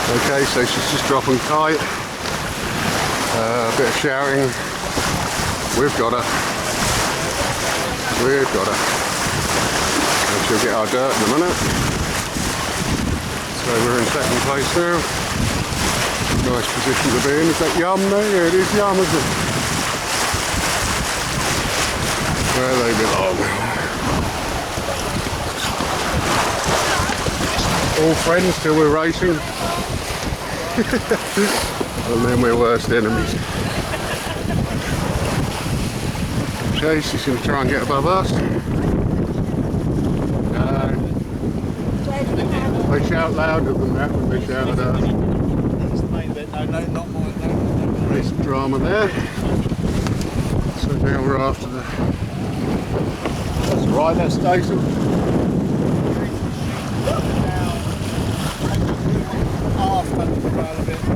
Okay, so she's just dropping kite. A bit of shouting. We've got her. We've got her. And she'll get our dirt in a minute. So we're in second place now. Nice position to be in. Is that Yum there? Yeah, it is Yum, isn't it? Where they belong. All friends till we're racing. And then we're worst enemies. Okay, she's going to try and get above us. No. They shout louder than that when they shout at us. There's some drama there. So now we're after the... That's right, that's Stacey. Half a bit.